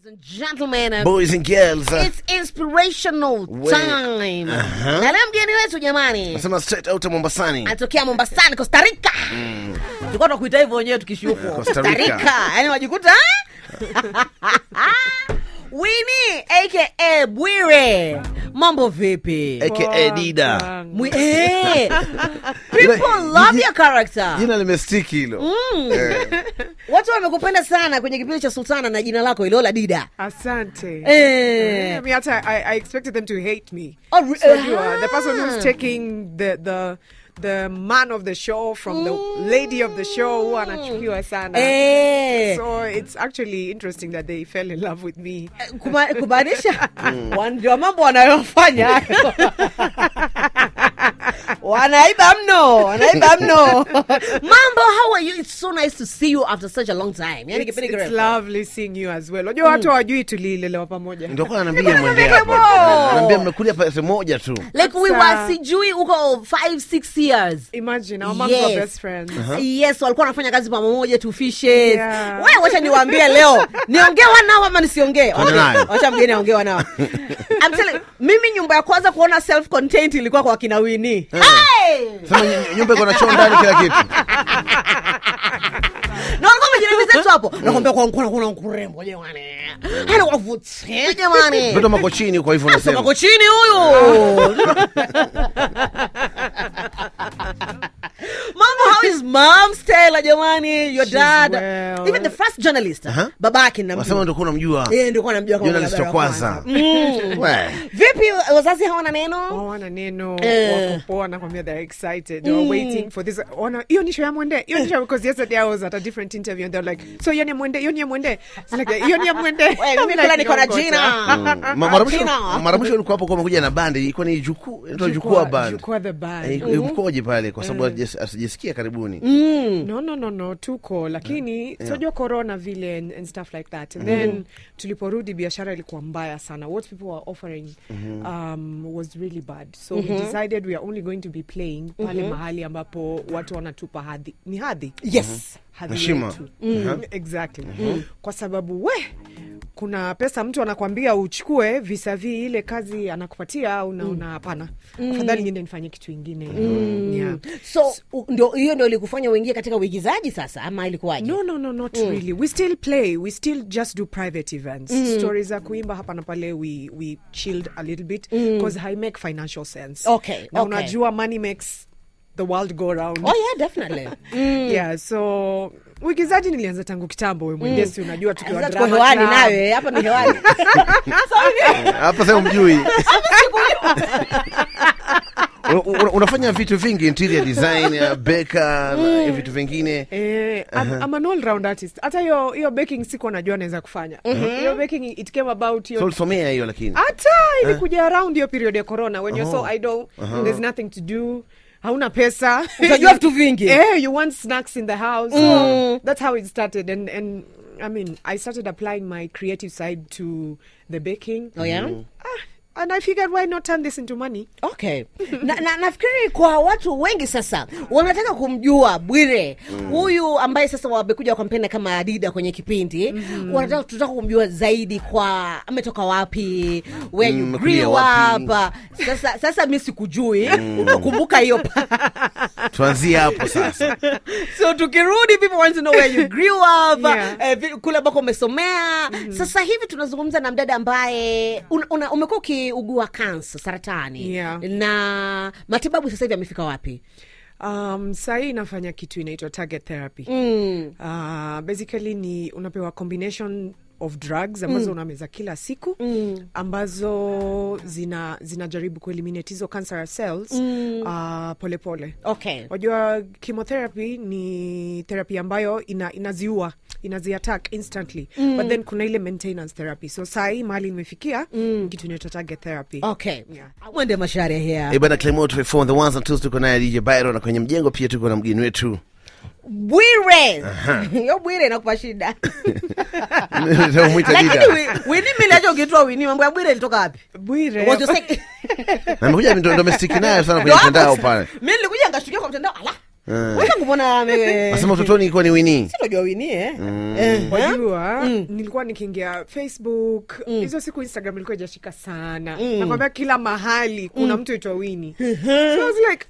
Ladies and gentlemen, boys and girls, it's inspirational time. Na leo mgeni wetu jamani, nasema straight out of Mombasani. Anatokea Mombasani, Costa Rica. Tulikuwa tunakuita hivyo wenyewe tukishuko. Costa Rica. Yaani wajikuta Winnie aka Bwire. Mambo vipi? Aka Dida. People love your character. Jina limestiki hilo. Watu wamekupenda sana kwenye kipindi cha Sultana na jina lako hilo la Dida. Asante. I mean, I expected them to hate me. Oh, so you are the person who's taking the man of the show from the lady of the show who anachukiwa sana. So it's actually interesting that they fell in love with me. Kubanisha ndio mambo wanayofanya. Wanaiba mno. Mambo, how are you? It's so nice to see you after such a long time. Yani it's lovely seeing you as well. Unajua watu hawajui tulilelewa pamoja. Ndio kwa ananiambia mwende hapo. Ananiambia mmekulia pesa moja tu. Like we were sijui uko 5-6 years. Imagine our moms were best friends. Yes, walikuwa wanafanya kazi pamoja tu fishes. Wewe wacha niwaambie leo. Niongee wanao ama nisiongee? Wacha mgeni aongee wanao. I'm telling you, mimi nyumba ya kwanza kuona self contained ilikuwa kwa kina Winnie. Sema nyumba iko na choo ndani kila kitu. Na walikuwa wamejiremeza tu hapo. Nakwambia kwa kuna kurembo jamani. Hana wavutie jamani. Ndio makochini kwa hivyo unasema. Makochini huyu. Mama, how is mom Stella jamani? Your dad, well. Even the first journalist, babake namjua. Wasema ndio kuna mjua. Ndio kuna mjua kama journalist wa kwanza. Vipi wazazi hawana neno? Hawana neno. Wako poa na kwambia they're excited. They're waiting for this. Hiyo ni show ya Mwende. Hiyo ni show because yesterday I was at a different interview and they're like, so hiyo ni Mwende. It's like hiyo ni Mwende. Mimi kila niko na jina. Mara mwisho ulikuwa hapo kwa kuja na bandi, ilikuwa ni Jukwaa band. Jukwaa the band. Ilikuwaje pale kwa sababu asijisikia karibuni. No, tuko lakini sio corona vile and stuff like that. And then tuliporudi biashara ilikuwa mbaya sana. What people were offering was really bad. So we decided we are only going to be playing pale mahali ambapo watu wanatupa hadhi. Ni hadhi? Yes. Heshima. Exactly. Kwa sababu kuna pesa mtu anakuambia uchukue vis-a-vis ile kazi anakupatia au unaona hapana. Afadhali niende nifanye kitu kingine. So ndio ilikufanya uingie katika uigizaji sasa ama ilikuwaje? No, not really. We still play. We still just do private events. Stories za kuimba hapa na pale we chilled a little bit because I make financial sense. Okay. Na unajua money makes the world go round. Oh yeah, definitely. Yeah, so uigizaji nilianza tangu kitambo. Wewe mwendesi unajua tukiwa drama hewani nawe hapa ni hewani. Hapa sasa umjui. Unafanya vitu vingi, interior design, baker na vitu vingine. I'm an all round artist. Hata hiyo baking siko najua naweza kufanya. Hiyo baking it came about hiyo. So somea hiyo lakini. Hata ilikuja around hiyo period ya corona when you're so idle, there's nothing to do. Hauna pesa. Unajua vitu vingi. You want snacks in the house. So that's how it started and I mean, I started applying my creative side to the baking. Oh yeah. And I figured why not turn this into money? Okay. Nafikiri kwa watu wengi sasa wanataka kumjua Bwire. Huyu ambaye sasa wamekuja kampeni kama Dida kwenye kipindi. Tutaka kumjua zaidi kwa ametoka wapi, where you grew up. Sasa mimi sikujui. Unakumbuka hiyo? Tuanzie hapo sasa. So tukirudi, people want to know where you grew up, kule ambako umesomea. Sasa hivi tunazungumza na mdada ambaye umekuwa ugua cancer, saratani. Na matibabu sasa hivi yamefika wapi? Sasa nafanya kitu inaitwa target therapy. Basically ni unapewa combination of drugs ambazo unameza kila siku ambazo zinajaribu kueliminate hizo cancer cells pole pole. Okay. Wajua chemotherapy ni therapy ambayo inaziua, inazi-attack instantly. But then kuna ile maintenance therapy. So sai mahali nimefikia kitu inaitwa target therapy. Okay. Mwende Mashari here. Bana Clement Reform the ones and twos, tuko naye DJ Bwire na kwenye mjengo pia tuko na mgeni wetu Bwire. Yo Bwire inakupa shida. Ndio muita Dida. Lakini Winnie mimi nacho kitu Winnie mambo ya Bwire ilitoka wapi? Bwire. What you say? Na mmoja ndio domestic naye sana kwenye mtandao pale. Mimi nilikuja ngashtukia kwa mtandao. Ala. Wacha kuona Nasema utotoni ilikuwa ni Winnie. Sio Winnie Wajua, nilikuwa nikiingia Facebook, hizo siku Instagram ilikuwa hajashika sana. Nakwambia kila mahali kuna mtu aitwa Winnie. So I was like,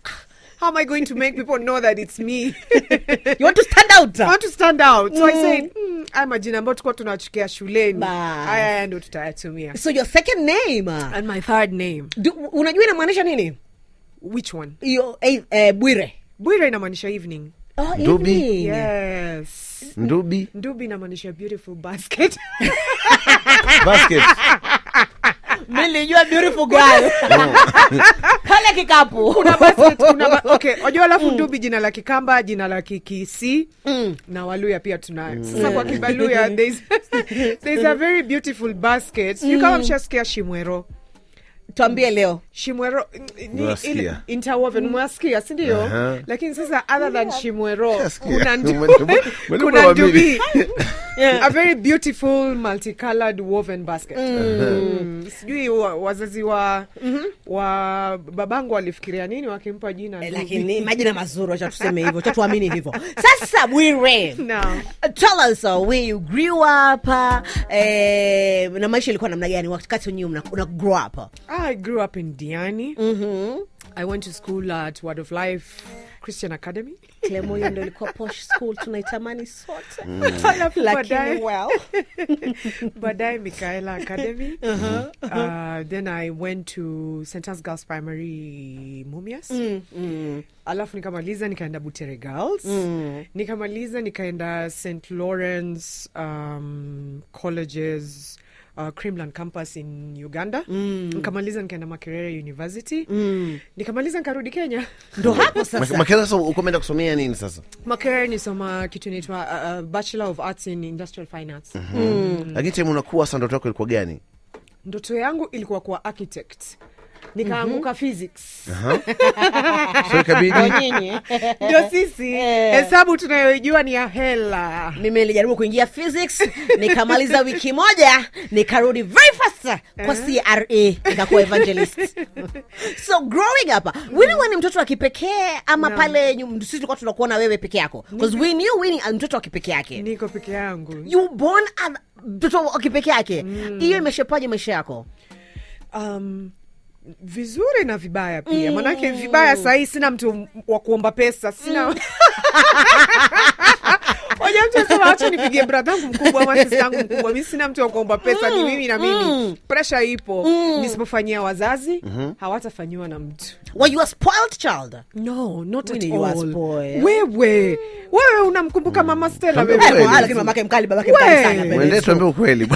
how am I going to make people know that it's me? You want to stand out? I want to stand out. So I said, I'm a jina ambao tulikuwa tunachukia shuleni. Haya ndio tutayatumia. So your second name and my third name. Unajua inamaanisha nini? Which one? Yo Bwire. Bwire inamaanisha evening. Oh, Ndubi. evening. Yes. Ndubi. Ndubi inamaanisha beautiful basket. Basket. Nilijua beautiful girl. Kale kikapu. Kuna basket, okay, unajua alafu Ndubi jina la Kikamba, jina la Kikisi, na Waluya pia tunayo. Sasa kwa Kibaluya there's a very beautiful basket. You kama mshasikia Shimwero. Tuambie leo. Shimwero interwoven mwasikia, si ndio? Lakini sasa other than Shimwero kuna Ndubi. A very beautiful multicolored woven basket. Sijui wazazi wa babangu walifikiria nini wakimpa jina. Lakini majina mazuri, acha tuseme hivyo, acha tuamini hivyo. Sasa Bwire. Now, tell us where you grew up, na maisha ilikuwa namna gani wakati nyinyi una grow up? I grew up in Diani. I went to school at Word of Life Christian Academy. Clemoyo ndio ilikuwa posh school tunaitamani sote. Lakini well. Baadaye Michaela Academy. Then I went to St. Anne's Girls Primary Mumias. Alafu nikamaliza nikaenda Butere Girls. Nikamaliza nikaenda St. Lawrence Colleges, Creamland Campus in Uganda. Nikamaliza nikaenda Makerere University. Nikamaliza nikarudi Kenya. Ndo hapo sasa. Makerere sasa ukoenda kusomea nini sasa? Makerere nisoma kitu inaitwa Bachelor of Arts in Industrial Finance. Lakini timu unakuwa sasa ndoto yako ilikuwa gani? Ndoto yangu ilikuwa kuwa architect. Nikaanguka physics. So ikabidi ndio sisi hesabu tunayojua ni ya hela. Mimi nilijaribu kuingia physics, nikamaliza wiki moja, nikarudi very fast kwa CRA, nikakuwa evangelist. So growing up, wewe ni mtoto wa kipekee ama pale sisi tulikuwa tunakuona wewe peke yako? Because we knew Winnie mtoto wa kipekee yake. Niko peke yangu. You born as mtoto wa kipekee yake. Hiyo imeshapaje maisha yako? Vizuri na vibaya pia. Manake vibaya sahi sina mtu wa kuomba pesa, sina. Oja mtu sema acha nipigie brother wangu mkubwa ama sister yangu mkubwa. Mimi sina mtu wa kuomba pesa, ni mimi na mimi. Pressure ipo. Nisipofanyia wazazi, hawatafanywa na mtu. Were you a spoiled child? No, not at You all. were spoiled. Wewe unamkumbuka Mama Stella wewe? Lakini mamake mkali, babake mkali sana. Mwende tuambie ukweli.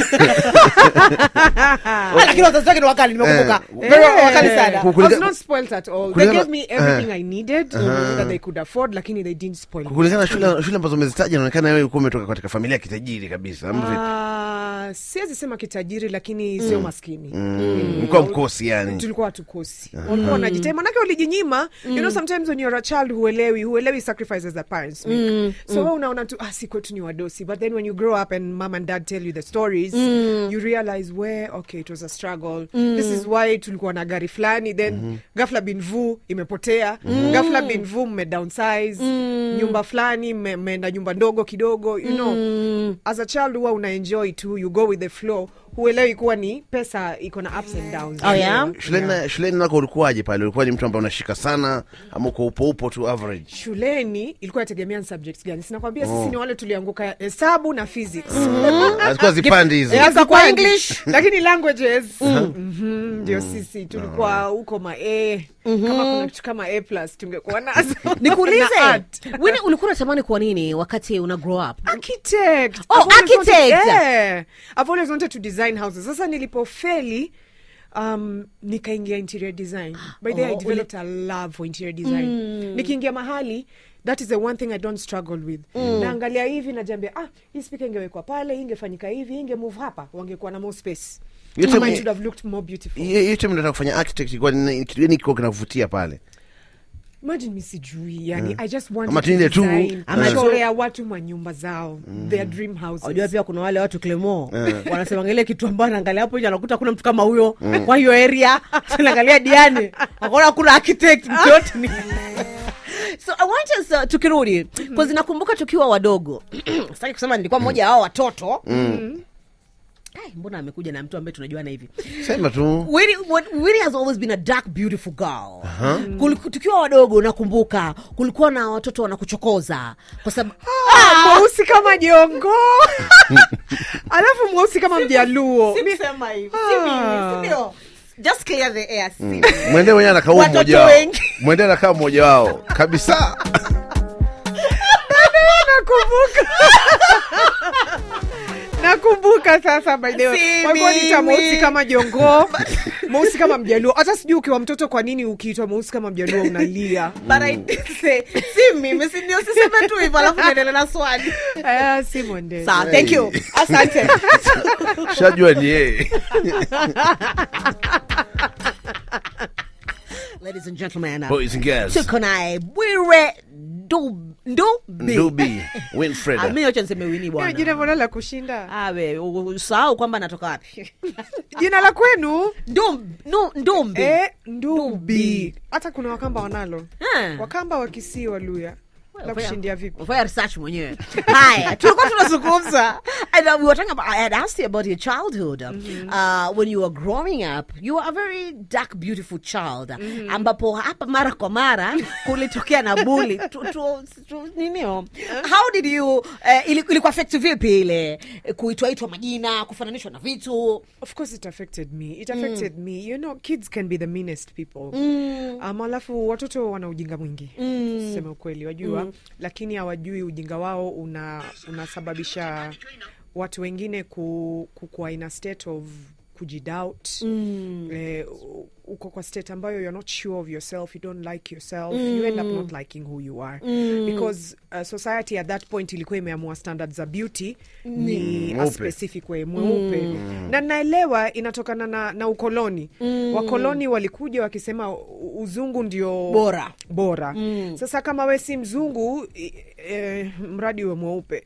Lakini wazazi wake ni wakali, nimekumbuka. Wakali sana. I was not spoiled at all. They gave me everything I needed that they could afford, lakini they didn't spoil me. Kulingana shule ambazo umezitaja inaonekana wewe ulikuwa umetoka katika familia kitajiri kabisa. Siwezi sema kitajiri lakini sio maskini. Mko mkosi yani. Tulikuwa tukosi. Walikuwa wanajitema manake walijinyima. You know sometimes when you're a child huelewi sacrifices that parents make. So wewe unaona tu si kwetu ni wadosi, but then when you grow up and mom and dad tell you the stories, you realize okay, it was a struggle. This is why tulikuwa na gari fulani, then ghafla bin vu imepotea, ghafla bin vu downsize, nyumba fulani mmeenda nyumba ndogo kidogo, you know. As a child huwa una enjoy too, you go with the flow. Huelewi kuwa ni pesa iko na ups and downs. Oh yeah. Shuleni nako ulikuwaje pale? Ulikuwa ni mtu ambaye unashika sana ama uko upo tu average? Shuleni ilikuwa inategemea subjects gani. Sinakwambia sisi ni wale tulianguka hesabu na physics. Hazikuwa zipandi hizo. Kwa English, lakini languages ndio sisi tulikuwa huko kama kuna kitu kama A+ tungekuwa nazo. Nikuulize, wewe ulikuwa unatamani kwa nini wakati una grow up? Architect. I've always wanted to design houses. Sasa nilipofeli nikaingia interior design. By the way, I developed a love for interior design. Nikiingia mahali, that is the one thing I don't struggle with. Naangalia hivi najambia hii speaker ingewekwa pale, ingefanyika hivi, inge move hapa, wangekuwa na more space. It should have looked more beautiful. Yote mnataka kufanya architect kwa nini kiko kinavutia pale? Imagine me sijui, yani I just want to design amechorea watu manyumba zao, their dream houses. Unajua pia kuna wale watu Clemo wanasema ngale kitu ambacho anaangalia hapo nje anakuta kuna mtu kama huyo kwa hiyo area, anaangalia Diani akaona kuna architect mtoto ni So I want us tukirudi because nakumbuka tukiwa wadogo. Sitaki kusema nilikuwa mmoja wao watoto. Mbona amekuja na mtu ambaye tunajuana hivi? Sema tu. Wiri has always been a dark beautiful girl. Tukiwa wadogo nakumbuka kulikuwa na watoto wanakuchokoza kwa sababu mweusi kama jongo. Alafu mweusi kama mjaluo. Sema hivi. Sio. Just clear the air. Mwende wenyewe anakaa mmoja wao. Mwende anakaa mmoja wao kabisa. Nakumbuka sasa by the way. Kwa hivyo nita mweusi kama jongo, mweusi kama mjaluo. Hata sijui ukiwa mtoto kwa nini ukiitwa mweusi kama mjaluo unalia. But I did say, si mimi, ndio siseme tu hivyo alafu niendelee na swali. Si mwende. Sawa, thank you. Asante. Shajua ni yeye. Ladies and gentlemen, boys and girls, tuko naye Bwire Ndubi Winfred. Mimi acha niseme Winnie bwana. Jina mbona la kushinda? Wewe usahau kwamba natoka wapi. Jina la kwenu? Ndubi. Ndubi. Hata kuna Wakamba wanalo. Wakamba wa Kisii Waluya. La kushindia vipi? Ufanya research mwenyewe. Haya, tulikuwa tunazungumza. And we were talking about, I had asked you about your childhood. When you were growing up, you were a very dark, beautiful child. Ambapo hapa mara kwa mara kulitokea na bully. Ninio. How did you ilikuwa affect vipi ile kuitwa majina, kufananishwa na vitu? Of course it affected me. It affected me. You know, kids can be the meanest people. Alafu watoto wana ujinga mwingi. Sema ukweli, wajua. Lakini hawajui ujinga wao unasababisha watu wengine kuwa in a state of kujidoubt. Uko kwa state ambayo you're not sure of yourself, you don't like yourself, you end up not liking who you are. Because society at that point ilikuwa imeamua standards of beauty ni a specific way, mweupe. Na naelewa inatokana na ukoloni. Wakoloni walikuja wakisema uzungu ndio bora. Sasa kama we si mzungu, mradi we mweupe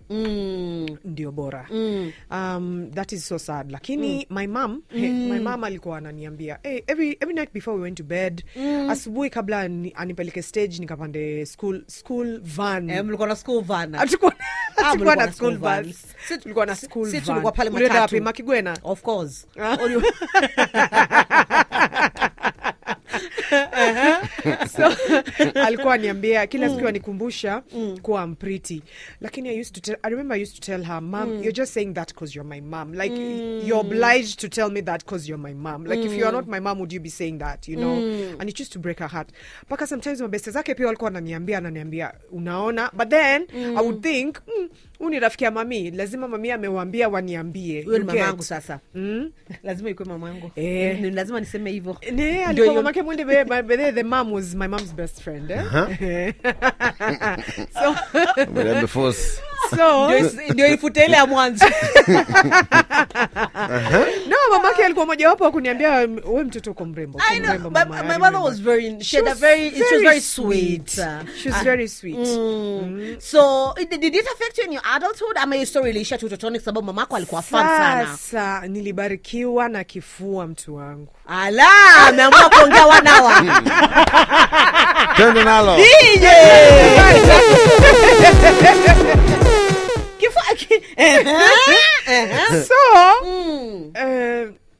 ndio bora. That is so sad. Lakini my mom alikuwa ananiambia, every night before we went to bed, asubuhi kabla anipeleke stage nikapande school van. Mlikuwa na school van? Tulikuwa na school bus. Tulikuwa na school van. Tulikuwa pale matatu. Ulenda wapi? Makigwena? Of course. So alikuwa niambia kila siku anikumbusha kuwa I'm pretty. Lakini I remember I used to tell her, "Mom, you're just saying that because you're my mom. Like you're obliged to tell me that because you're my mom. Like if you are not my mom, would you be saying that, you know?" And it used to break her heart. Paka sometimes mabeste zake pia walikuwa ananiambia unaona, but then I would think uni rafiki ya mami, lazima mami amewaambia waniambie. Wewe ni mamangu sasa. Lazima ikuwe mamangu. Lazima niseme hivyo. Alikuwa mamake mwende the mom was my mom's best friend. So ndio ifute ile ya mwanzo. No, mamake alikuwa mmoja wapo kuniambia wewe mtoto uko mrembo. My mother was very she was very sweet. She was very sweet. So did it affect you in your adulthood? Ama hiyo story ilisha tu utotoni sababu mamako alikuwa fun sana. Sasa nilibarikiwa na kifua mtu wangu. Ameamua kuongea wanawa. Tendo nalo. So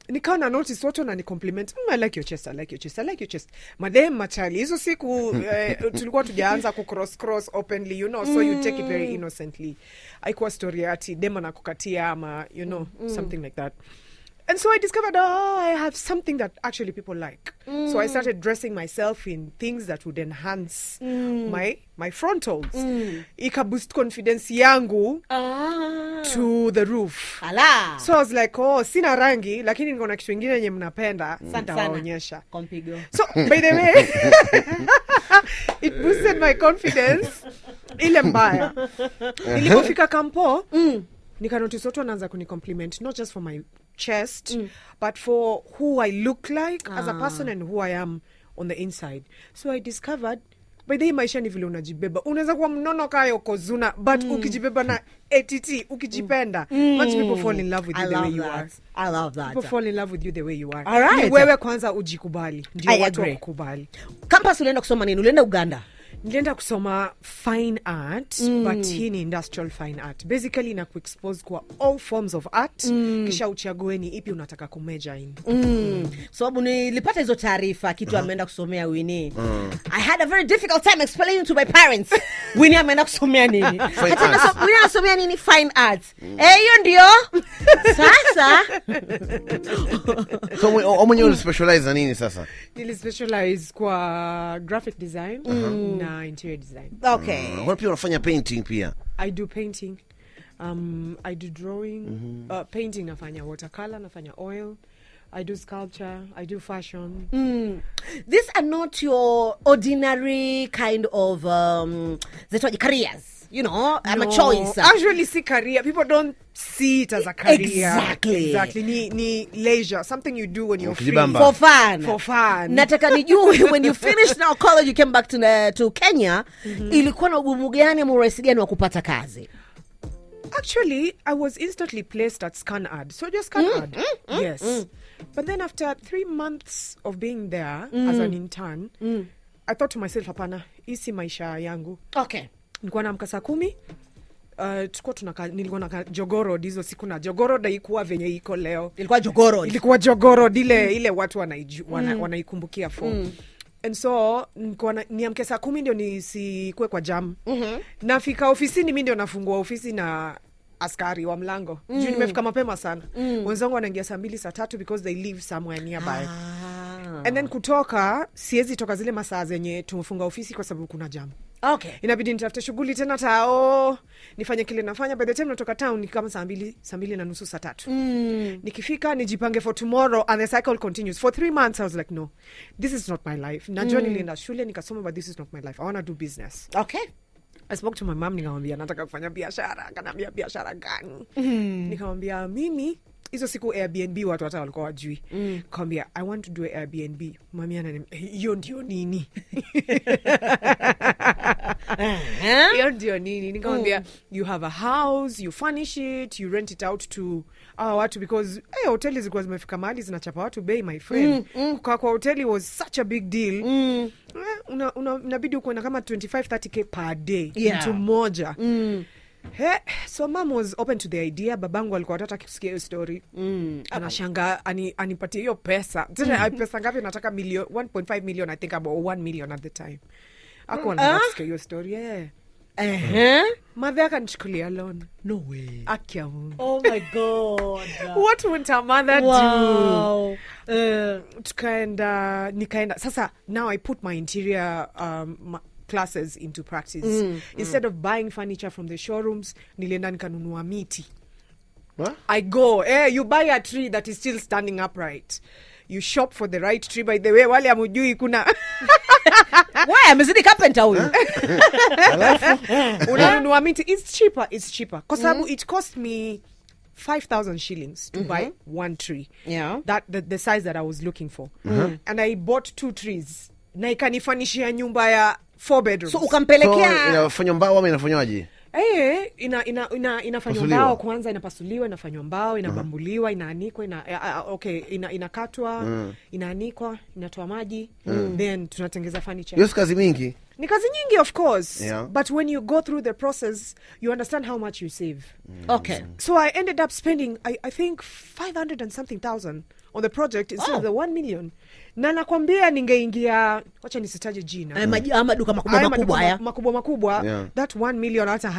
nikawa na notice watu na ni compliment, I like your chest, I like your chest, I like your chest. Madem machali hizo siku tulikuwa tujaanza ku cross openly, you know, so you take it very innocently. Haikuwa story ati dema na kukatia ama, you know, something like that. And so I discovered, I have something that actually people like. So I started dressing myself in things that would enhance my frontals. Ika boost confidence yangu to the roof. So I was like, sina rangi, lakini niko na kitu kingine yenye mnapenda, nitawaonyesha. So by the way, it boosted my confidence ile mbaya. Nilipofika kampo, nikanotice watu wanaanza kunicompliment, not just for my chest, but for who I look like as a person and who I am on the inside. So I discovered, by the way, maisha ni vile unajibeba. Unaweza kuwa mnono kama Yokozuna, but ukijibeba na ATT, ukijipenda, much people fall in love with you the way you are. I love that. People fall in love with you the way you are. All right. Wewe kwanza ujikubali, ndio watu wakukubali. Campus ulienda kusoma nini? Ulienda Uganda? nilienda kusoma fine art but hii ni industrial fine art, basically na kuexpose kwa all forms of art kisha uchague ni ipi unataka kumejor in. Sababu nilipata hizo taarifa kitu ameenda kusomea Winnie. I had a very difficult time explaining to my parents Winnie ameenda kusomea nini. Hata Winnie anasomea nini? Fine art. Hiyo ndio sasa. So mwenyewe specialize na nini sasa? Nili specialize kwa graphic design na interior design. Okay. Wewe pia unafanya painting pia? I do painting. I do drawing. Painting nafanya watercolor, nafanya oil. I do sculpture, I do fashion. These are not your ordinary kind of careers. You know, I'm a choice. Actually, see career. People don't see it as a career. Exactly. Ni leisure. Something you do when you're free. For fun. Nataka nijue, when you finished now college, you came back to Kenya. Ilikuwa na ugumu gani ama urahisi gani wa kupata kazi? Actually, I was instantly placed at ScanAd. So just ScanAd. Yes. But then after 3 months of being there as an intern, I thought to myself, hapana, isi maisha yangu. Okay. Nilikuwa naamka saa 10. Nilikuwa na Jogoro hizo siku, na Jogoro haikuwa venye iko leo. Ilikuwa Jogoro ile watu wanaikumbukia for. And so niamke saa 10 ndio nisikue kwa jam. Nafika ofisini mimi ndio nafungua ofisi na askari wa mlango. Juu nimefika mapema sana. Wenzangu wanaingia saa 2 saa 3 because they live somewhere nearby. And then kutoka siwezi toka zile masaa zenye tumefunga ofisi kwa sababu kuna jam. Okay. Inabidi nitafute shughuli tena tao. Nifanye kile nafanya. By the time natoka town ni kama saa 2 na nusu saa 3. Nikifika nijipange for tomorrow and the cycle continues. For 3 months I was like, no, this is not my life. Najua nilienda shule nikasoma, but this is not my life. I want to do business. Okay. I spoke to my mom, nikamwambia nataka kufanya biashara. Akaniambia biashara gani? Nikamwambia mimi hizo siku Airbnb watu hata walikuwa wajui. Nikamwambia I want to do Airbnb. Mami ananiambia hiyo ndio nini? Hiyo ndio nini? Nikamwambia you have a house, you furnish it, you rent it out to watu, because hoteli zilikuwa zimefika mahali zinachapa watu bei, my friend. Kwa hoteli was such a big deal. Unabidi uko na kama 25-30k per day mtu mmoja. So mom was open to the idea. Babangu alikuwa anataka kusikia hiyo story. Anashanga anipatie hiyo pesa. Tena pesa ngapi? Nataka 1.5 million, I think, about 1 million at the time. Ako anataka kusikia hiyo story. Mother akanichukulia loan. No way. Akia Mungu. Oh my God. What would a mother do? Nikaenda. Sasa now I put my interior classes into practice. Instead of buying furniture from the showrooms, nilienda nikanunua miti. What? I go, you buy a tree that is still standing upright. You shop for the right tree. By the way, wale amujui kuna Why amezidi carpenter huyu? Unanunua miti. It's cheaper. Kwa sababu it cost me 5,000 shillings to buy one tree. Yeah. That the size that I was looking for. And I bought 2 trees. Na ikanifanishia nyumba ya 4 bedrooms. So ukampelekea inafanywa mbao ama inafanywaje? Inafanywa mbao kwanza, inapasuliwa, inafanywa mbao, inabambuliwa, inaanikwa, inakatwa, inaanikwa, inatoa maji, then tunatengeza furniture. Hiyo kazi mingi. Ni kazi nyingi, of course. Yeah. But when you go through the process, you understand how much you save. Okay. So I ended up spending, I think, 500 and something thousand on the project instead of the 1 million. Na nakwambia ningeingia, wacha nisitaje jina. Ama duka makubwa. Yeah. That 1 million hata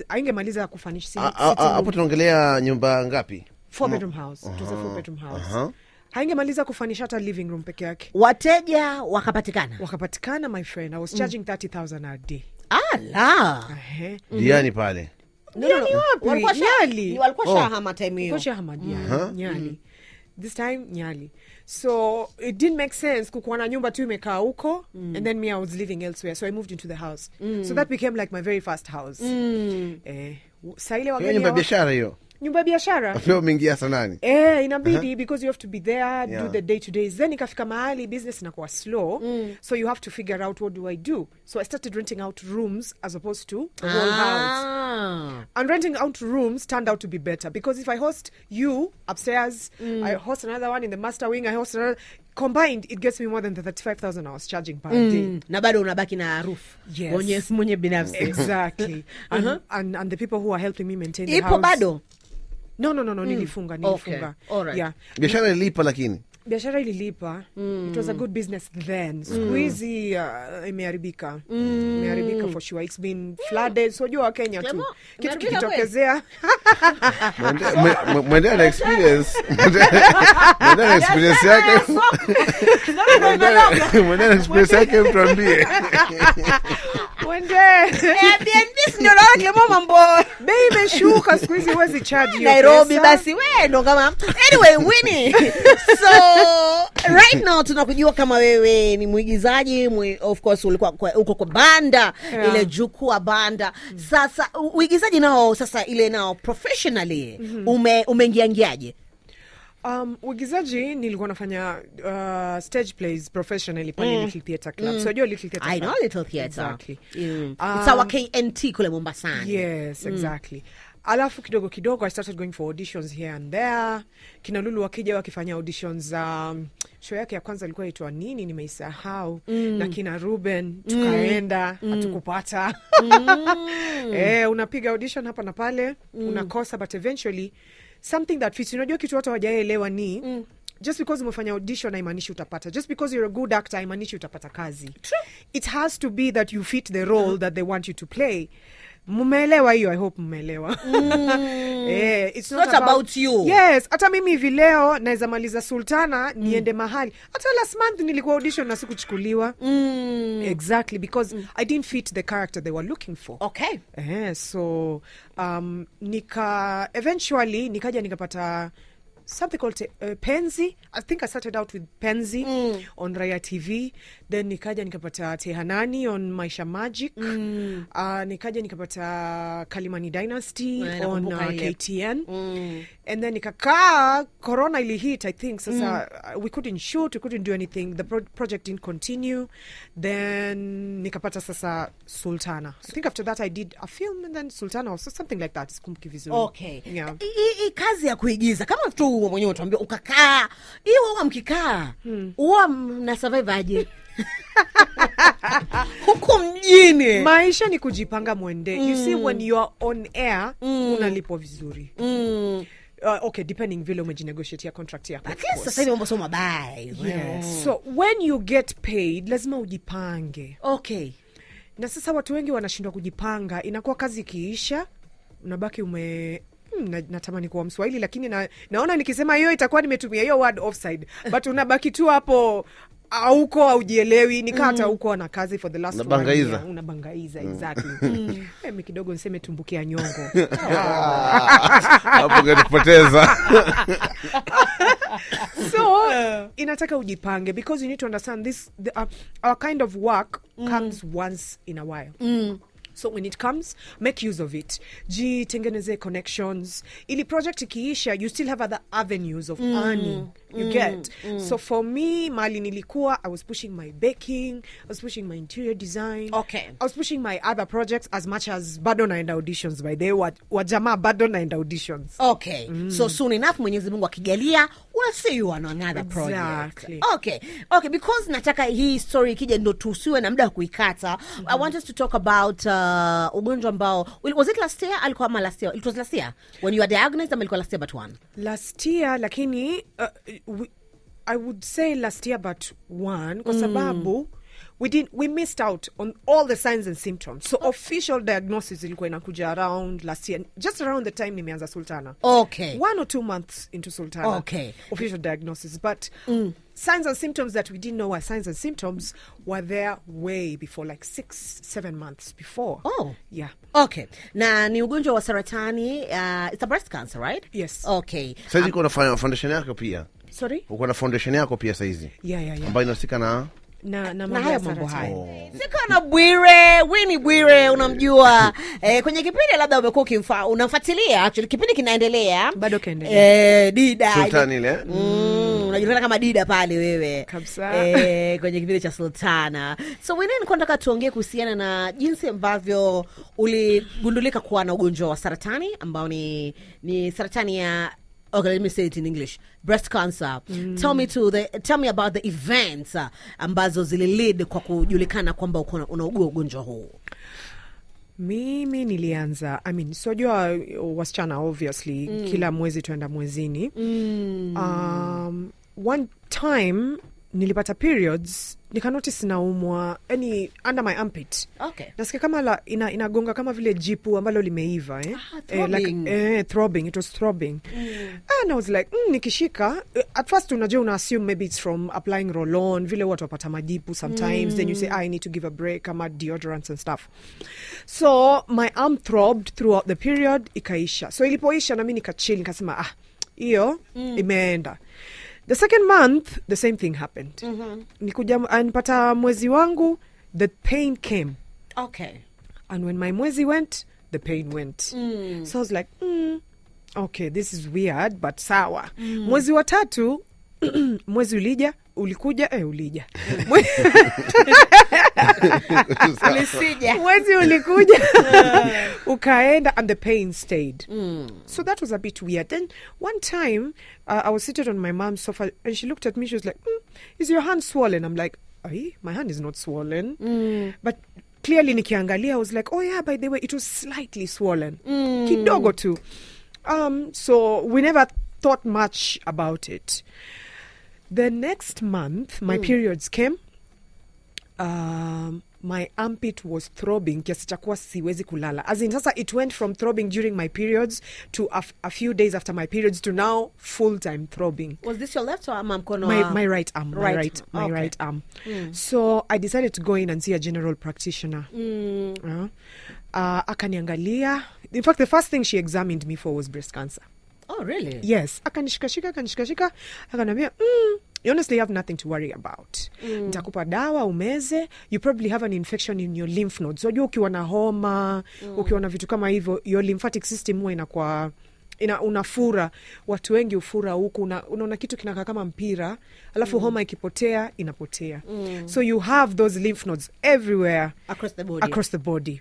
haingemaliza kufanish Hapo tunaongelea nyumba ngapi? 4 bedroom house. It was a 4 bedroom house. Haingemaliza kufanisha hata living room peke yake. Wateja wakapatikana, my friend. I was charging 30,000 a day. Diani pale. No. Nyali. Walikuwa shahama time hiyo. Nyali. This time Nyali. So it didn't make sense kukuwa na nyumba tu imekaa huko, and then me I was living elsewhere, so I moved into the house. So that became like my very first house. Saile wageni. Nyumba biashara hiyo. Nyumba biashara. Leo umeingia sanani? Inabidi because you have to be there, do the day to days. Then ikafika mahali business inakuwa slow, so you have to figure out what do I do. So I started renting out rooms as opposed to the whole house. And renting out rooms turned out to be better because if I host you upstairs, I host another one in the master wing, I host another, combined it gets me more than the 35,000 I was charging per day. Na bado unabaki na harufu. Yes. Mwenye binafsi. Exactly. And the people who are helping me maintain the Ipo house. bado? No, nilifunga. Okay. All right. Yeah. Biashara ilipa lakini. Biashara ililipa. It was a good business then. Siku hizi imeharibika. Imeharibika for sure. It's been flooded. So jua Kenya tu. Kitu kikitokezea. Mwende na experience. Mwende na experience yake. Mwende na experience yake mtuambie. Mwende. This ndio naona kile mambo. Bei imeshuka siku hizi huwezi charge hiyo Nairobi pesa. basi we ndo kama. Anyway, Winnie. So right now tunakujua kama wewe ni mwigizaji, of course ulikuwa uko kwa banda, ile jukwaa banda. Sasa uigizaji nao sasa ile nao professionally umeingiaje? Uigizaji nilikuwa nafanya stage plays professionally pale Little Theatre Club. So you Little Theatre I Club. know Little Theatre. Exactly. It's our KNT kule Mombasani. Yes, exactly. Alafu kidogo I started going for auditions here and there. Kina Lulu wakija wakifanya auditions. Show yake ya kwanza ilikuwa inaitwa nini nimeisahau. Na kina Ruben tukaenda hatukupata. Unapiga audition hapa na pale, unakosa, but eventually something that fits. Unajua kitu watu hawajaelewa ni just because umefanya audition haimaanishi utapata. Just because you're a good actor haimaanishi utapata kazi. True. It has to be that you fit the role that they want you to play. Mumeelewa hiyo? I hope mumeelewa. It's not about you. Yes, hata mimi hivi leo naweza maliza Sultana niende mahali. Hata last month nilikuwa audition na sikuchukuliwa. Exactly, because I didn't fit the character they were looking for. Okay. So eventually nikaja nikapata something called Penzi. I think I started out with Penzi on Raya TV. Then nikaja nikapata Tehanani on Maisha Magic. Nikaja nikapata Kalimani Dynasty on KTN. And then nikaka Corona ili hit, I think. Sasa we couldn't shoot, we couldn't do anything. The project didn't continue. Then nikapata sasa Sultana. I think after that I did a film and then Sultana also, something like that. Sikumbuki vizuri. Okay. Yeah. Kazi ya kuigiza kama tu mwenyewe tuambie ukakaa. Hiyo huwa mkikaa. Huwa mna survive aje? Huko mjini. Maisha ni kujipanga mwende. You see when you are on air, unalipwa vizuri. Okay, depending vile umejinegotiate contract yako. Sasa hivi mambo sio mabaya. Yes. So when you get paid, lazima ujipange. Okay. Na sasa watu wengi wanashindwa kujipanga. Inakuwa kazi ikiisha, unabaki natamani kuwa Mswahili lakini naona nikisema hiyo itakuwa nimetumia hiyo word offside. But unabaki tu hapo auko aujielewi, nikata huko na kazi for the last Unabangaiza. Unabangaiza, exactly. Mimi kidogo niseme tumbukia nyongo. Hapo kupoteza. So inataka ujipange because you need to understand our kind of work comes once in a while. So when it comes, make use of it. Jitengeneze connections. Ili project ikiisha, you still have other avenues of earning. You get. So for me, mali nilikuwa, I was pushing my baking, I was pushing my interior design. Okay. I was pushing my other projects as much as bado naenda auditions by the way. Wajama bado naenda auditions. Okay. So soon enough, Mwenyezi Mungu akijalia, we'll see you on another project. Exactly. Okay, because nataka hii story ikija ndo tusiwe na muda wa kuikata. I want us to talk about ugonjwa ambao, was it last year? Alikuwa ama last year? It was last year when you were diagnosed, ama ilikuwa last year but one? Last year, lakini I would say last year but one, kwa sababu we missed out on all the signs and symptoms. So official diagnosis ilikuwa inakuja around last year, just around the time nimeanza Sultana. Okay. 1 or 2 months into Sultana. Okay. Official diagnosis. But signs and symptoms that we didn't know were signs and symptoms were there way before, like 6-7 months before. Oh. Yeah. Okay. Na ni ugonjwa wa saratani, it's a breast cancer, right? Yes. Okay. Sasa uko na foundation yako pia. Sorry? Uko na foundation yako pia saizi. Yeah. Ambayo inahusika na haya mambo haya. Siko na Bwire, Winnie Bwire, unamjua. Kwenye kipindi labda umekuwa unamfuatilia, actually kipindi kinaendelea. Bado kaendelea. Dida. Sultana ile. Unajulikana kama Dida pale wewe. Kabisa. Kwenye kipindi cha Sultana. So Winnie, nilikuwa nataka tuongee kuhusiana na jinsi ambavyo uligundulika kuwa na ugonjwa wa saratani ambao ni saratani ya Okay, let me say it in English. Breast cancer. Tell me about the events ambazo zili lead kwa kujulikana kwamba unaugua ugonjwa huu. Mimi nilianza, sojua wasichana obviously kila mwezi tuenda mwezini. One time nilipata periods, nikanotice naumwa under my armpit. Okay. Nasikia kama inagonga kama vile jipu ambalo limeiva throbbing. Throbbing, it was throbbing. And I was like, nikishika, at first una assume maybe it's from applying roll-on, vile watu wapata majipu sometimes, then you say, I need to give a break, kama deodorants and stuff. So my arm throbbed throughout the period, ikaisha. So ilipoisha na mimi nikachill, nikasema iyo imeenda. The second month, the same thing happened. Nipata mwezi wangu, the pain came. Okay. And when my mwezi went, the pain went. So I was like, okay, this is weird, but sawa. Mwezi wa 3, mwezi ulija, ulikuja, ulija. Mwezi ulikuja, ukaenda, and the pain stayed. So that was a bit weird. Then one time, I was seated on my mom's sofa, and she looked at me, she was like, is your hand swollen? I'm like, my hand is not swollen. But clearly nikiangalia, I was like, oh yeah, by the way, it was slightly swollen. Kidogo tu. So we never thought much about it. The next month, my periods came. My armpit was throbbing kiasi cha kuwa siwezi kulala. As in, sasa it went from throbbing during my periods to a few days after my periods to now full-time throbbing. Was this your left or mkono? My right arm. My right arm. So I decided to go in and see a general practitioner. Akaniangalia. In fact, the first thing she examined me for was breast cancer. Oh, really? Yes. Akanishikashika. Akanambia, you honestly have nothing to worry about. Nitakupa dawa umeze. You probably have an infection in your lymph nodes. So ukiwa na homa, ukiwa na vitu kama hivyo, your lymphatic system huwa inakuwa unafura. Watu wengi ufura huku, unaona kitu kinakaa kama mpira, alafu homa ikipotea inapotea. So you have those lymph nodes everywhere across the body.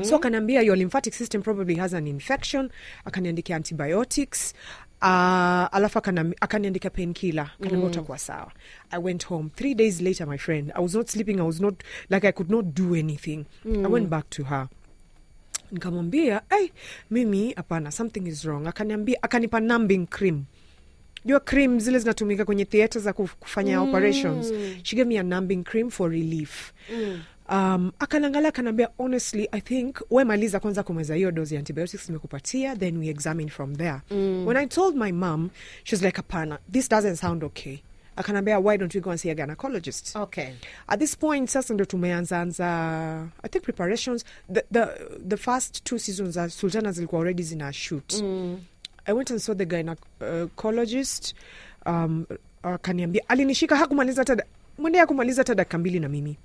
So akanambia your lymphatic system probably has an infection. Akaniandikia antibiotics. Alafu akaniandika painkiller. Akanambia utakuwa sawa. I went home. 3 days later, my friend, I was not sleeping. I was not, like I could not do anything. I went back to her. Nikamwambia, mimi hapana, something is wrong. Akanipa numbing cream. Your cream zile zinatumika kwenye theater za kufanya operations. She gave me a numbing cream for relief. Akanangalia akanambia, honestly, I think we maliza kwanza kumeza hiyo dozi ya antibiotics nimekupatia, then we examine from there. When I told my mom, she was like, apana, this doesn't sound okay. Akanambia, why don't we go and see a gynecologist? Okay. At this point, sasa ndo tumeanza I think preparations. The first 2 seasons za Sultana zilikuwa already zina shoot. I went and saw the gynecologist. Akaniambia, alinishika hakumaliza hata dakika 2 na mimi.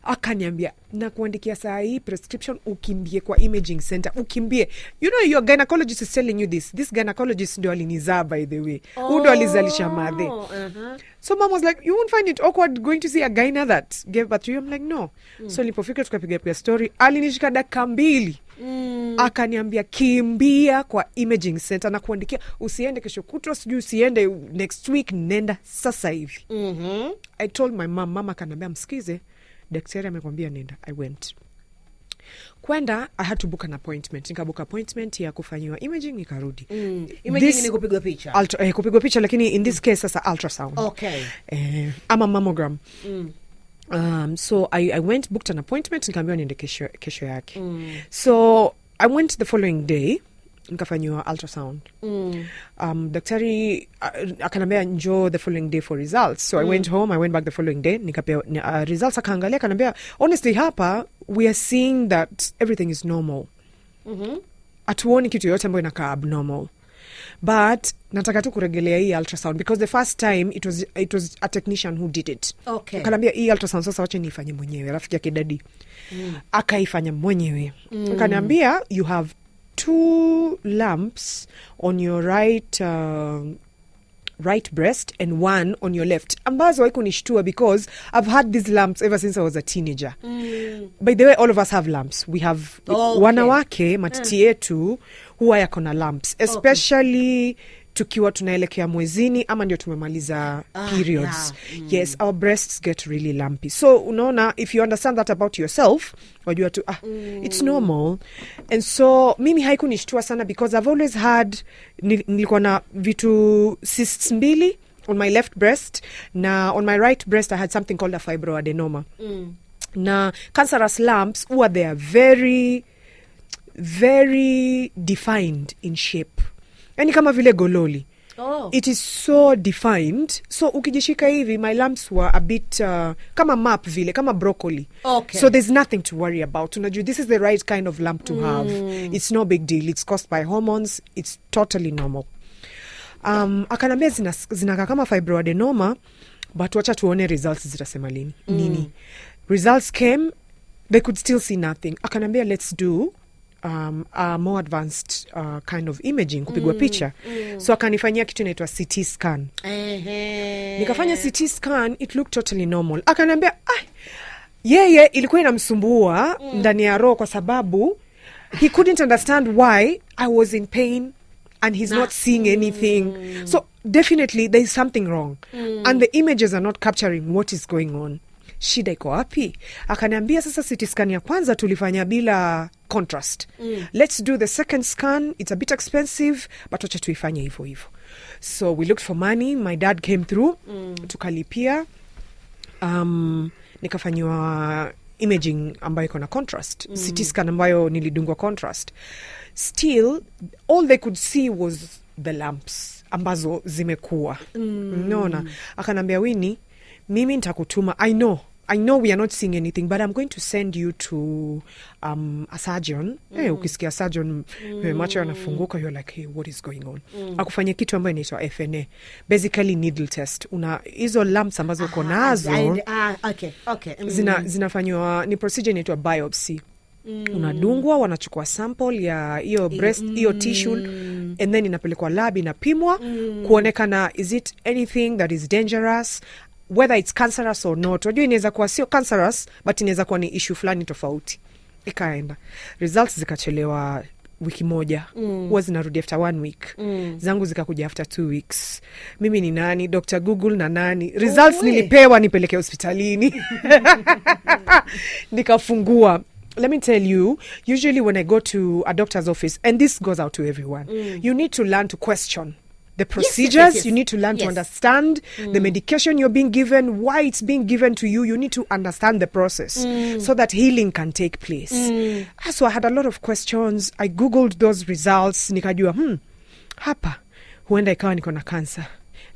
Akaniambia, na kuandikia saa hii prescription, ukimbie kwa imaging center, ukimbie. You know, your gynecologist is telling you this. This gynecologist ndio alinizaa, by the way. Ndio alizalisha madhe. So mom was like, you won't find it awkward going to see a gyna that gave birth to you? I'm like, no. So nilipofika tukapiga story, alinishika dakika 2. Akaniambia, kimbia kwa imaging center na kuandikia, usiende kesho kutwa, sijui usiende next week, nenda sasa hivi. I told my mom. Mama akaniambia, msikize, daktari amekwambia nenda. I went. Kwenda, I had to book an appointment. Nikabook appointment ya kufanyiwa imaging, nikarudi. Imaging ni kupigwa picha? Kupigwa picha, lakini in this case sasa ultrasound. Okay. Ama mammogram. So I went, booked an appointment, nikaambiwa niende kesho yake. So I went the following day, nikafanyiwa ultrasound. Daktari akanambia njoo the following day for results. So I went home, I went back the following day, nikapewa results. Akaangalia akanambia, honestly hapa we are seeing that everything is normal. Atuoni kitu yote ambayo inakaa abnormal. But nataka tu kuregelea hii ultrasound because the first time it was a technician who did it. Okay. Akanambia hii ultrasound sasa wacha nifanye mwenyewe. Rafiki yake dadi akaifanya mwenyewe. Akaniambia you have 2 lumps on your right right breast and one on your left, ambazo haikunishtua because I've had these lumps ever since I was a teenager. By the way, all of us have lumps. We have wanawake matiti yetu huwa yako na lumps, especially tukiwa tunaelekea mwezini ama ndio tumemaliza periods. Yes, our breasts get really lumpy. So unaona, if you understand that about yourself, wajua tu it's normal. And so mimi haikunishtua sana because I've always had nilikuwa na vitu cysts mbili on my left breast, na on my right breast I had something called a fibroadenoma. Na cancerous lumps they are very very defined in shape. Yani kama vile gololi. It is so defined. So ukijishika hivi, my lumps were a bit kama map vile, kama broccoli. So there's nothing to worry about. Unajua, this is the right kind of lump to have. It's no big deal. It's caused by hormones. It's totally normal. Akanambia zinaka kama fibroadenoma, but wacha tuone results zitasema nini. Results came, they could still see nothing. Akanambia let's do a more advanced kind of imaging, kupigwa picha. So akanifanyia kitu inaitwa CT scan. Nikafanya CT scan, it looked totally normal. Akanambia yeye ilikuwa inamsumbua ndani ya roho kwa sababu he couldn't understand why I was in pain and he's not seeing anything. So definitely there is something wrong. And the images are not capturing what is going on. Shida iko wapi? Akaniambia sasa CT scan ya kwanza tulifanya bila contrast. Let's do the second scan. It's a bit expensive, but wacha tuifanye hivyo hivyo. So we looked for money. My dad came through. Tukalipia. Nikafanywa imaging ambayo iko na contrast. CT scan ambayo nilidungwa contrast. Still, all they could see was the lumps ambazo zimekuwa. Unaona? Akanambia, Winnie, mimi nitakutuma. I know we are not seeing anything, but I'm going to send you to a surgeon. Ukisikia surgeon, macho yanafunguka, you're like, hey, what is going on? Akufanya kitu ambayo inaitwa FNA. Basically needle test. Hizo lumps ambazo uko nazo. Zinafanywa, ni procedure inaitwa biopsy. Unadungwa, wanachukua sample ya hiyo breast, hiyo tissue, and then inapelekwa lab, inapimwa, kuonekana is it anything that is dangerous, whether it's cancerous or not. Wajua inaweza kuwa sio cancerous, but inaweza kuwa ni issue fulani tofauti. Ikaenda. Results zikachelewa wiki moja. Huwa zinarudi after 1 week. Zangu zikakuja after 2 weeks. Mimi ni nani? Dr. Google na nani? Results nilipewa nipeleke hospitalini. Nikafungua. Let me tell you, usually when I go to a doctor's office, and this goes out to everyone, you need to learn to question the procedures. Yes. You need to learn to understand the medication you're being given, why it's being given to you. You need to understand the process so that healing can take place. So I had a lot of questions. I Googled those results. Nikajua, hapa, huenda ikawa niko na cancer.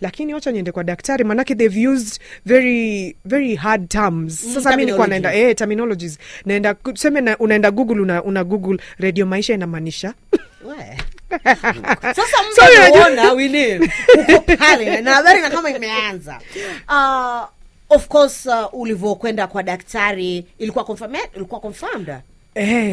Lakini wacha niende kwa daktari, manake they've used very very hard terms. Sasa mimi niko naenda terminologies. Naenda tuseme unaenda Google, una Google radio maisha inamaanisha. Sasa mnaona Winnie uko pale na habari na kama imeanza. Of course ulivyokwenda kwa daktari ilikuwa confirmed.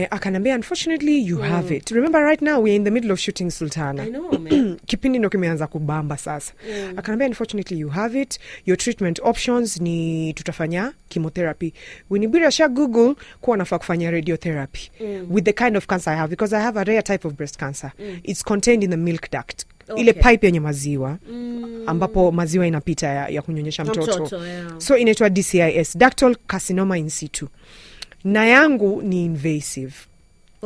Akanambia, unfortunately you have it. Remember right now we're in the middle of shooting Sultana. I know, man. Kipindi ndo kimeanza kubamba sasa. Akanambia, unfortunately you have it. Your treatment options ni tutafanya chemotherapy. Winibira sha Google kuwa nafaa kufanya radiotherapy with the kind of cancer I have, because I have a rare type of breast cancer. It's contained in the milk duct. Ile pipe yenye maziwa ambapo maziwa inapita ya kunyonyesha mtoto. So inaitwa DCIS, ductal carcinoma in situ. Na yangu ni invasive.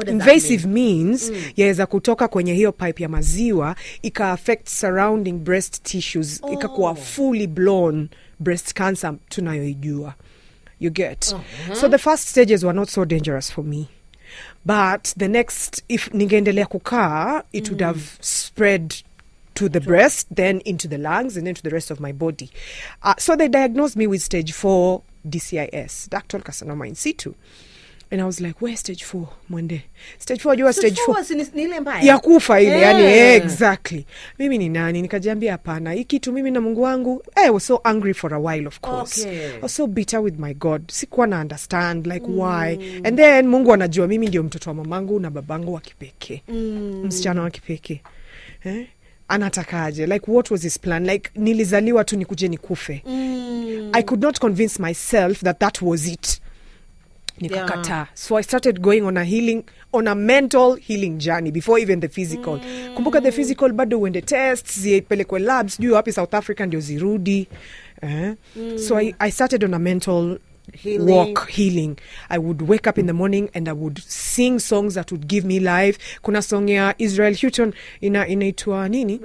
Invasive means yaweza kutoka kwenye hiyo pipe ya maziwa ika affect surrounding breast tissues, ikakuwa fully blown breast cancer tunayoijua. You get? So the first stages were not so dangerous for me. But the next, if ningeendelea kukaa, it would have spread to the breast, then into the lungs, and then to the rest of my body. So they diagnosed me with stage 4 DCIS, ductal carcinoma in situ. And I was like, where stage 4 mwende? Stage 4 jua stage 4 ni ile mbaya ya kufa ile, yani exactly. Mimi ni nani? Nikajiambia hapana, hiki tu mimi na Mungu wangu. I was so angry for a while, of course. I was so bitter with my God. Sikuwa na understand like why. And then Mungu anajua mimi ndio mtoto wa mamangu na babangu wa kipekee. Msichana wa kipekee. anatakaje, like what was his plan, like nilizaliwa tu nikuje nikufe. I could not convince myself that was it. Nikakataa. So I started going on a mental healing journey before even the physical. Kumbuka the physical bado uende tests, zipelekwe labs, juu wapi South Africa ndio zirudi. So I started on a mental healing. I would wake up in the morning and I would sing songs that would give me life. Kuna song ya Israel Houghton inaitwa nini?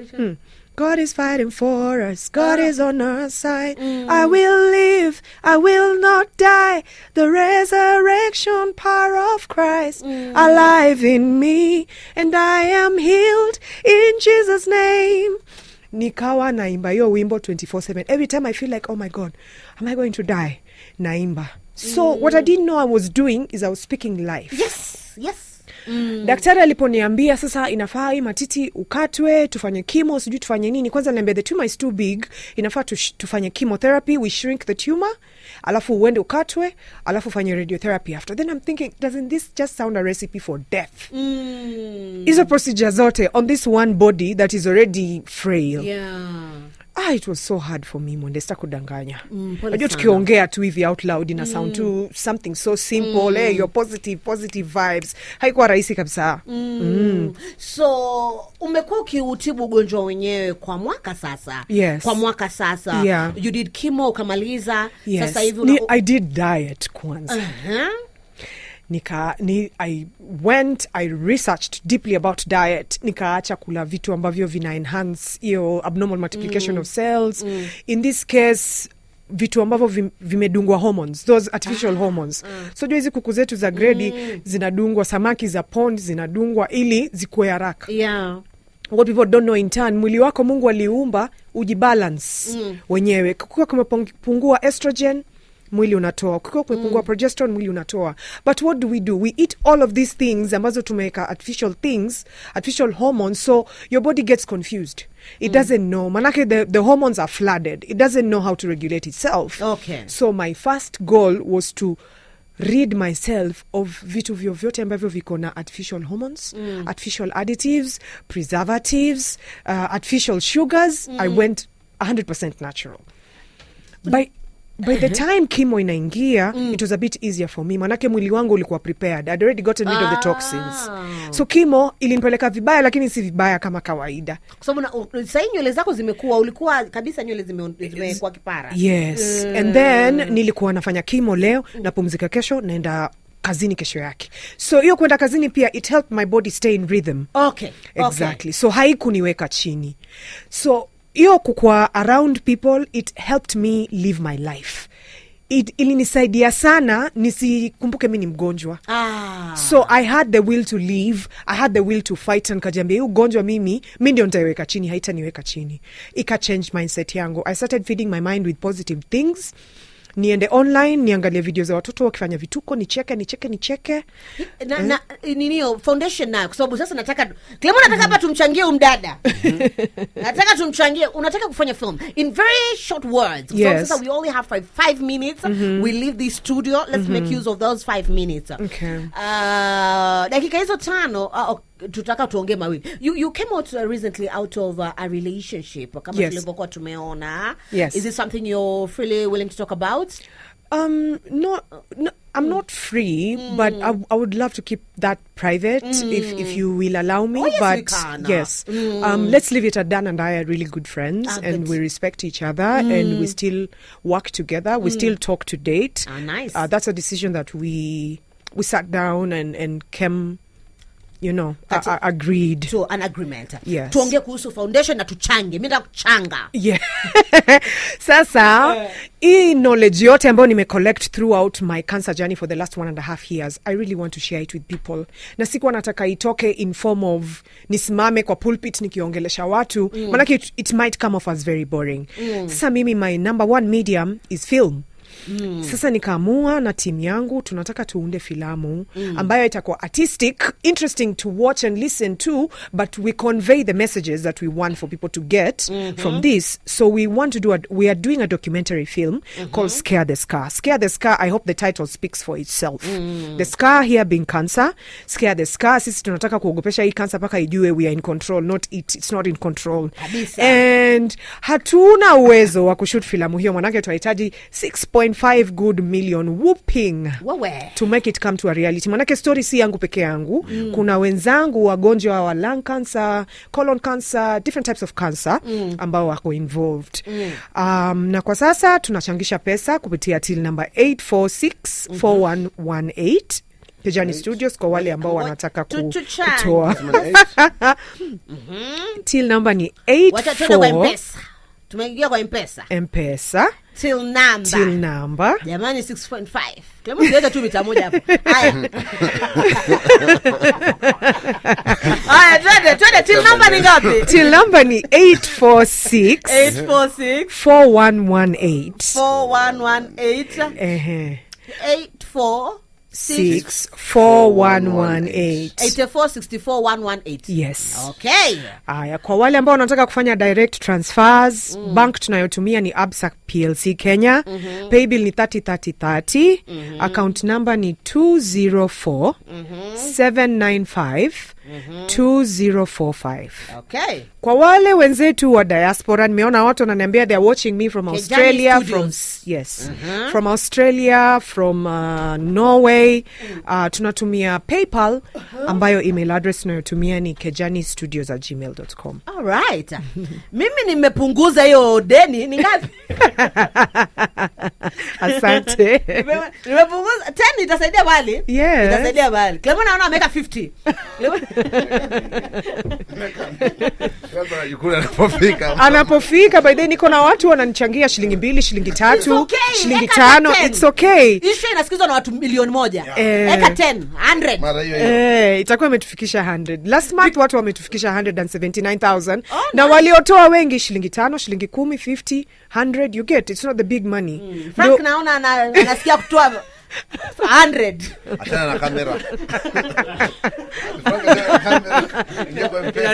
God is fighting for us. God is on our side. I will live. I will not die. The resurrection power of Christ alive in me. And I am healed in Jesus' name. Nikawa naimba yo wimbo 24/7. Every time I feel like, oh my God, am I going to die? Naimba. So what I didn't know I was doing is I was speaking life. Yes. Daktari aliponiambia sasa inafaa hii matiti ukatwe, tufanye chemo, sijui tufanye nini. Kwanza niambia the tumor is too big, inafaa tufanye chemotherapy, we shrink the tumor, alafu uende ukatwe, alafu ufanye radiotherapy after. Then I'm thinking, doesn't this just sound a recipe for death? Hizo procedure zote on this one body that is already frail. It was so hard for me, Mwende, sita kudanganya. Najua tukiongea tu hivi out loud ina sound to something so simple, your positive vibes. Haikuwa rahisi kabisa. So umekuwa ukiutibu ugonjwa wenyewe kwa mwaka sasa. Yes. Kwa mwaka sasa. Yeah. You did chemo ukamaliza. Yes. Sasa hivi I did diet kwanza. I researched deeply about diet. Nikaacha kula vitu ambavyo vina enhance iyo abnormal multiplication of cells. In this case, vitu ambavyo vimedungwa hormones, those artificial hormones. So hizi kuku zetu za gredi zinadungwa, samaki za pond zinadungwa ili zikue haraka. What people don't know in turn, mwili wako Mungu aliumba ujibalance wenyewe. Kukiwa kumepungua estrogen, mwili unatoa. Kukiwa kumepungua progesterone, mwili unatoa. But what do? We eat all of these things ambazo tumeweka artificial hormones, so your body gets confused. It doesn't know. Manake the hormones are flooded. It doesn't know how to regulate itself. Okay. So my first goal was to rid myself of vitu vyote ambavyo viko na artificial hormones, artificial additives, preservatives, artificial sugars. I went 100% natural. By the time chemo inaingia, it was a bit easier for me. Manake mwili wangu ulikuwa prepared. I'd already gotten rid of the toxins. So chemo ilinipeleka vibaya, lakini si vibaya kama kawaida. Kwa sababu sasa nywele zako zimekuwa, ulikuwa kabisa nywele zimekuwa kipara. Yes. And then nilikuwa nafanya chemo leo, napumzika kesho, naenda kazini kesho yake. So hiyo kwenda kazini pia, it helped my body stay in rhythm. Okay. Exactly. So haikuniweka chini. So hiyo kukua around people, it helped me live my life. Ilinisaidia sana nisikumbuke mimi ni mgonjwa. So I had the will to live, I had the will to fight, and kajiambia ugonjwa mimi ndio nitaiweka chini, haitaniweka chini. Ika change mindset yangu. I started feeding my mind with positive things. Niende online, niangalie video za watoto wakifanya vituko, nicheke. Na niniyo foundation nayo, kwa sababu sasa nataka hapa tumchangie umdada. Nataka tumchangie, unataka kufanya film in very short words. Yes. So sasa we only have 5 minutes. We leave the studio. Let's make use of those 5 minutes. Okay. Dakika hizo 5 tutaka tuongee mawili. You came out recently out of a relationship kama tulivyokuwa tumeona. Yes. Is it something you're freely willing to talk about? No, I'm not free, but I would love to keep that private if you will allow me. Oh, yes, but we can. Yes, let's leave it at Dan and I are really good friends, and we respect each other, and we still work together. We still talk to date. Nice. That's a decision that we sat down and came, agreed to an agreement. Yes. Tuongee kuhusu foundation na tuchange. Mimi nataka kuchanga. Yeah. Sasa hii knowledge yote ambayo nime-collect throughout my cancer journey for the last 1.5 years, I really want to share it with people. Na sikuwa nataka itoke in form of nisimame kwa pulpit nikiongelesha watu. Manake it might come off as very boring. Sasa mimi, my number one medium is film. Sasa nikaamua na timu yangu tunataka tuunde filamu ambayo itakuwa artistic, interesting to watch and listen to, but we convey the messages that we want for people to get from this. So we are doing a documentary film called Scare the Scar. Scare the Scar, I hope the title speaks for itself. The scar here being cancer. Scare the Scar, sisi tunataka kuogopesha hii cancer paka ijue we are in control, not it's not in control. Kabisa. And hatuna uwezo wa kushoot filamu hiyo, manake tunahitaji 6.5 good million whooping Wewe. to make it come to a reality. Manake story si yangu peke yangu. Kuna wenzangu wagonjwa wa lung cancer, colon cancer, different types of cancer ambao wako involved. Na kwa sasa tunachangisha pesa kupitia till number 8464118 Kejani Studios kwa wale ambao wanataka kutoa. Till number ni 84. Tumeingia kwa M-Pesa. M-Pesa. Till number. Jamani 6.5. Kama siweza tu mita moja hapo. Haya, twende till number ni ngapi? Till number ni 846 4118. 4118. 4118. 8464118. Yes. Okay. Aya, kwa wale ambao wanataka kufanya direct transfers, bank tunayotumia ni Absa PLC Kenya. Paybill ni 303030. Account number ni 204 795 2045. Okay. Kwa wale wenzetu wa diaspora, nimeona watu wananiambia they are watching me from Australia, from Australia, from Norway. Tunatumia PayPal ambayo email address tunayotumia ni kejanistudios@gmail.com. All right. Mimi nimepunguza hiyo deni ni ngapi? Asante. Nimepunguza 10 itasaidia bali? Yes. Itasaidia bali. Kama naona ameweka 50. Anapofika by then niko na watu wananichangia shilingi 2, shilingi 3, okay, shilingi 5. It's okay. Ishu inasikizwa na watu milioni 1. Eka 10, 100. Mara hiyo. Itakuwa imetufikisha 100. Last month watu wametufikisha 179,000. Na waliotoa wengi shilingi 5, shilingi 10, 50, 100. You get, it's not the big money. Frank naona anasikia kutoa 100. Achana na kamera.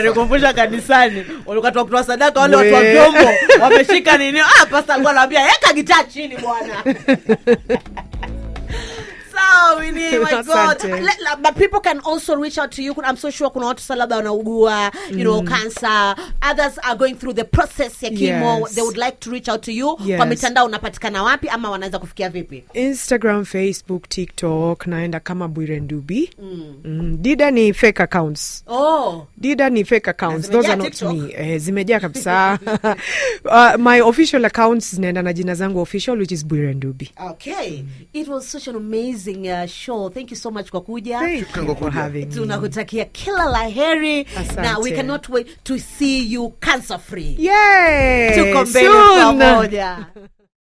Nikumbusha kanisani walikatoa kutoa sadaka wale watu wa vyombo wameshika nini? Pastor alikuwa anambia weka gitaa chini bwana. So we need, my God. But people can also reach out to you. I'm so sure kuna watu salaba wanaugua, you know, cancer. Others are going through the process ya chemo. They would like to reach out to you. Kwa mitandao unapatikana wapi ama wanaweza kufikia vipi? Instagram, Facebook, TikTok, naenda kama Bwire Ndubi. Dida ni fake accounts. Dida ni fake accounts. Those are not me. Zimejaa kabisa. My official accounts naenda na jina zangu official, which is Bwire Ndubi. Okay. It was such an amazing show. Thank you so much kwa kuja. Thank you for having me. Tunakutakia kila laheri. Now we cannot wait to see you cancer free. Yay! Tuko mbele pamoja.